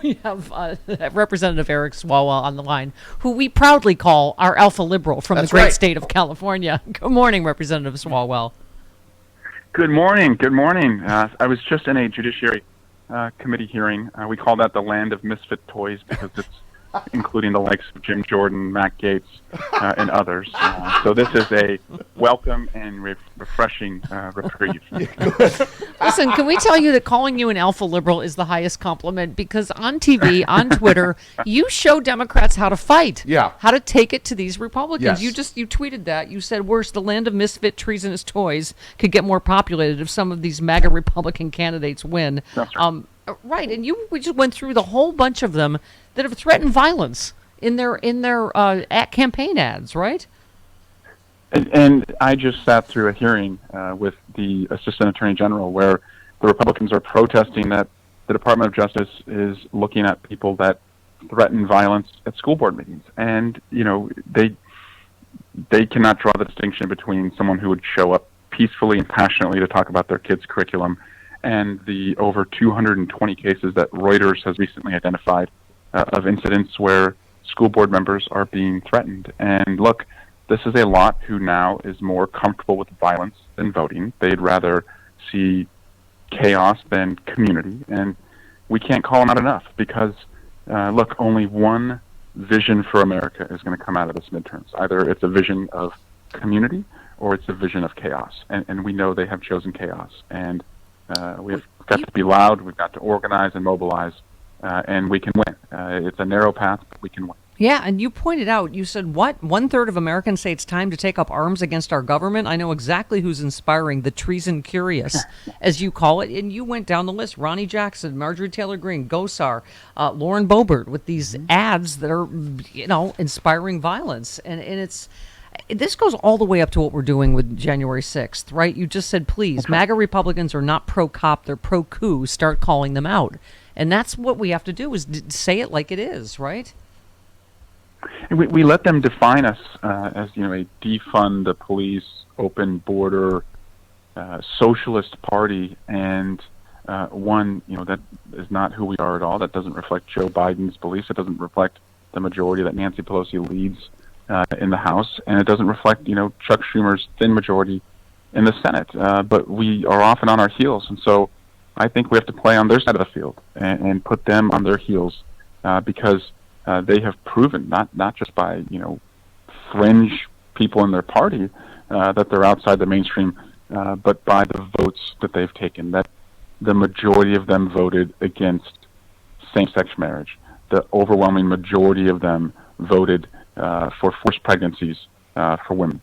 We have Representative Eric Swalwell on the line, who we proudly call our alpha liberal from the great state of California. Good morning, Representative Swalwell. Good morning. Good morning. I was just in a Judiciary Committee hearing. We call that the land of misfit toys because it's including the likes of Jim Jordan, Matt Gaetz, and others. So this is a welcome and refreshing reprieve. Listen, can we tell you that calling you an alpha liberal is the highest compliment? Because on TV, on Twitter, you show Democrats how to fight, how to take it to these Republicans. Yes. You tweeted that. You said, worse, the land of misfit treasonous toys could get more populated if some of these MAGA Republican candidates win. That's right. Right, and we just went through the whole bunch of them that have threatened violence in their campaign ads, right? And I just sat through a hearing with the Assistant Attorney General where the Republicans are protesting that the Department of Justice is looking at people that threaten violence at school board meetings. And, you know, they cannot draw the distinction between someone who would show up peacefully and passionately to talk about their kids' curriculum and the over 220 cases that Reuters has recently identified of incidents where school board members are being threatened. And look, this is a lot who now is more comfortable with violence than voting. They'd rather see chaos than community. And we can't call them out enough because, look, only one vision for America is going to come out of this midterms. Either it's a vision of community or it's a vision of chaos. And we know they have chosen chaos. And we've got to be loud, we've got to organize and mobilize, and we can win. It's a narrow path, but we can win. Yeah, and you pointed out, you said, what? 1/3 of Americans say it's time to take up arms against our government? I know exactly who's inspiring the treason curious, as you call it, and you went down the list. Ronnie Jackson, Marjorie Taylor Greene, Gosar, Lauren Boebert, with these ads that are, you know, inspiring violence. And it's... This goes all the way up to what we're doing with January 6th, right? You just said, please, MAGA Republicans are not pro-cop, they're pro-coup. Start calling them out. And that's what we have to do is say it like it is, right? We let them define us as, you know, a defund the police, open border, socialist party, and one, you know, that is not who we are at all. That doesn't reflect Joe Biden's beliefs. It doesn't reflect the majority that Nancy Pelosi leads in the House, and it doesn't reflect, you know, Chuck Schumer's thin majority in the Senate. But we are often on our heels, and so I think we have to play on their side of the field and put them on their heels because they have proven, not just by, you know, fringe people in their party that they're outside the mainstream, but by the votes that they've taken, that the majority of them voted against same-sex marriage. The overwhelming majority of them voted for forced pregnancies for women.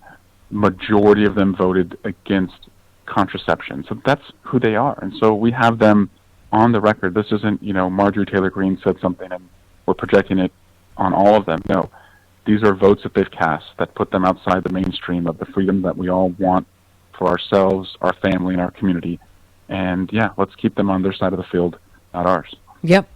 Majority of them voted against contraception. So that's who they are. And so we have them on the record. This isn't, you know, Marjorie Taylor Greene said something and we're projecting it on all of them. No, these are votes that they've cast that put them outside the mainstream of the freedom that we all want for ourselves, our family, and our community. And yeah, let's keep them on their side of the field, not ours. Yep.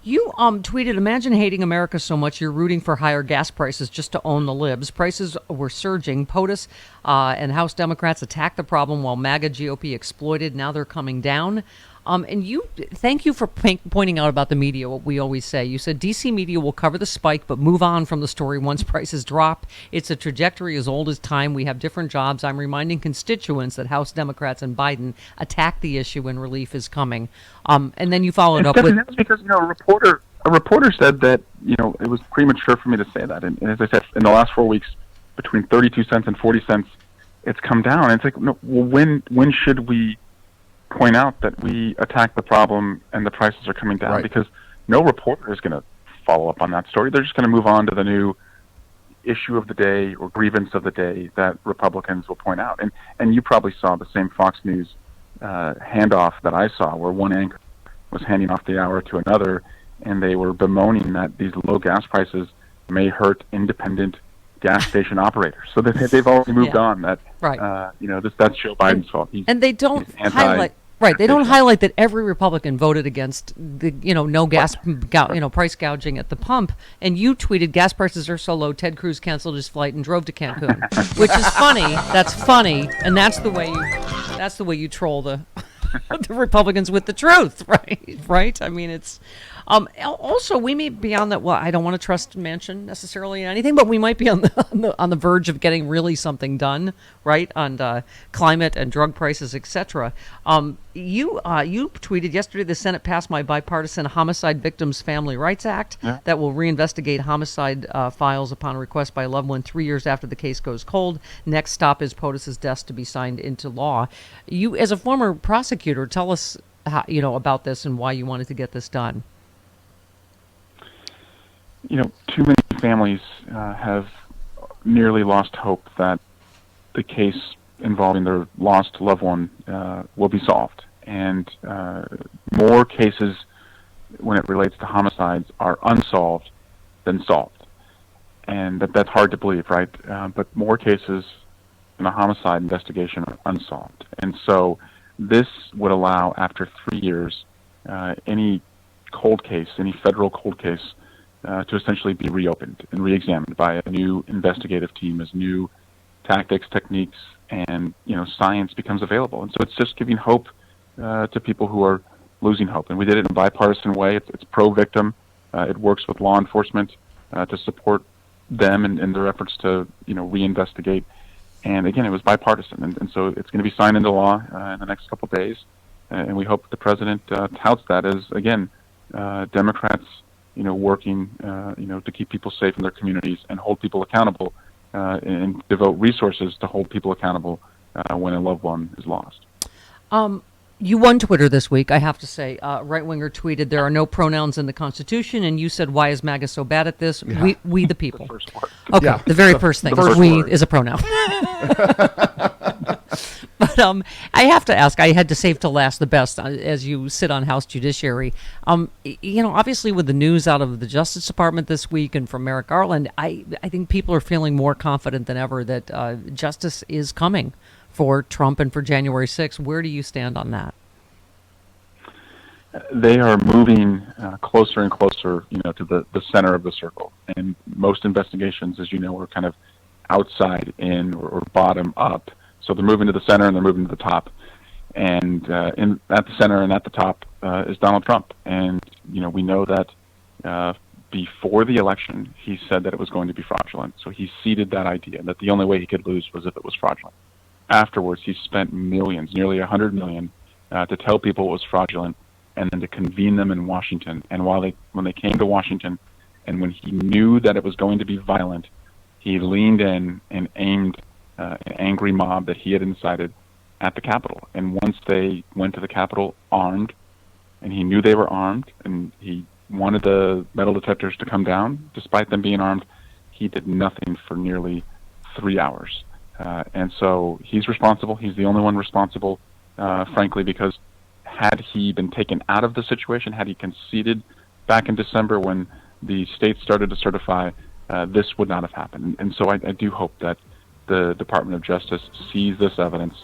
You tweeted, imagine hating America so much you're rooting for higher gas prices just to own the libs. Prices were surging. POTUS and House Democrats attacked the problem while MAGA GOP exploited. Now they're coming down. And thank you for pointing out about the media, what we always say. You said DC media will cover the spike, but move on from the story once prices drop. It's a trajectory as old as time. We have different jobs. I'm reminding constituents that House Democrats and Biden attack the issue when relief is coming. And then you followed up with... That's because, you know, a reporter said that, you know, it was premature for me to say that. And as I said, in the last 4 weeks, between 32 cents and 40 cents, it's come down. And it's like, no, well, when should we point out that we attack the problem and the prices are coming down? Right. Because no reporter is going to follow up on that story. They're just going to move on to the new issue of the day or grievance of the day that Republicans will point out. And you probably saw the same Fox News handoff that I saw, where one anchor was handing off the hour to another, and they were bemoaning that these low gas prices may hurt independent gas station operators. So they've already moved on. That right. You know, that's Joe Biden's fault. And they don't highlight. Right, they don't highlight that every Republican voted against the, you know, no gas, price gouging at the pump. And you tweeted, gas prices are so low, Ted Cruz canceled his flight and drove to Cancun, which is funny. That's funny, and that's the way you troll the the Republicans with the truth, right? Right. I mean, it's Also, we may be on the, well, I don't want to trust Manchin necessarily in anything, but we might be on the verge of getting really something done, right, on climate and drug prices, etc. You tweeted yesterday the Senate passed my bipartisan Homicide Victims Family Rights Act that will reinvestigate homicide files upon request by a loved one 3 years after the case goes cold. Next stop is POTUS's desk to be signed into law. You, as a former prosecutor, tell us how, about this and why you wanted to get this done. Too many families have nearly lost hope that the case involving their lost loved one will be solved. And more cases, when it relates to homicides, are unsolved than solved. And that's hard to believe, right? But more cases in a homicide investigation are unsolved. And so this would allow, after 3 years, any cold case, any federal cold case, to essentially be reopened and reexamined by a new investigative team as new tactics, techniques, and science becomes available. And so it's just giving hope to people who are losing hope. And we did it in a bipartisan way. It's pro-victim. It works with law enforcement to support them in their efforts to reinvestigate. And again, it was bipartisan, and so it's going to be signed into law in the next couple of days. And we hope the president touts that as, again, Democrats working, to keep people safe in their communities and hold people accountable, and devote resources to hold people accountable when a loved one is lost. You won Twitter this week, I have to say. Right-winger tweeted, there are no pronouns in the Constitution, and you said, why is MAGA so bad at this? Yeah. We the people. The first word. Okay, the very first thing. We is a pronoun. But I have to ask, I had to save to last the best as you sit on House Judiciary. Obviously with the news out of the Justice Department this week and from Merrick Garland, I think people are feeling more confident than ever that justice is coming for Trump and for January 6th. Where do you stand on that? They are moving closer and closer, to the center of the circle. And most investigations, as you know, are kind of outside in or bottom up. So they're moving to the center and they're moving to the top. And at the center and at the top is Donald Trump. And, we know that before the election, he said that it was going to be fraudulent. So he seeded that idea that the only way he could lose was if it was fraudulent. Afterwards, he spent millions, nearly $100 million, to tell people it was fraudulent and then to convene them in Washington. And when they came to Washington and when he knew that it was going to be violent, he leaned in and aimed an angry mob that he had incited at the Capitol. And once they went to the Capitol armed, and he knew they were armed, and he wanted the metal detectors to come down, despite them being armed, he did nothing for nearly 3 hours. And so he's responsible. He's the only one responsible, frankly, because had he been taken out of the situation, had he conceded back in December when the states started to certify, this would not have happened. And so I do hope that the Department of Justice sees this evidence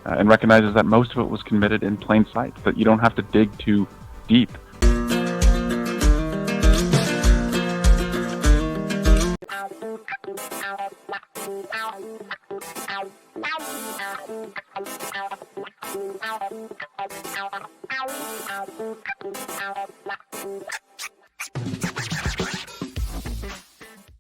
and recognizes that most of it was committed in plain sight, that you don't have to dig too deep.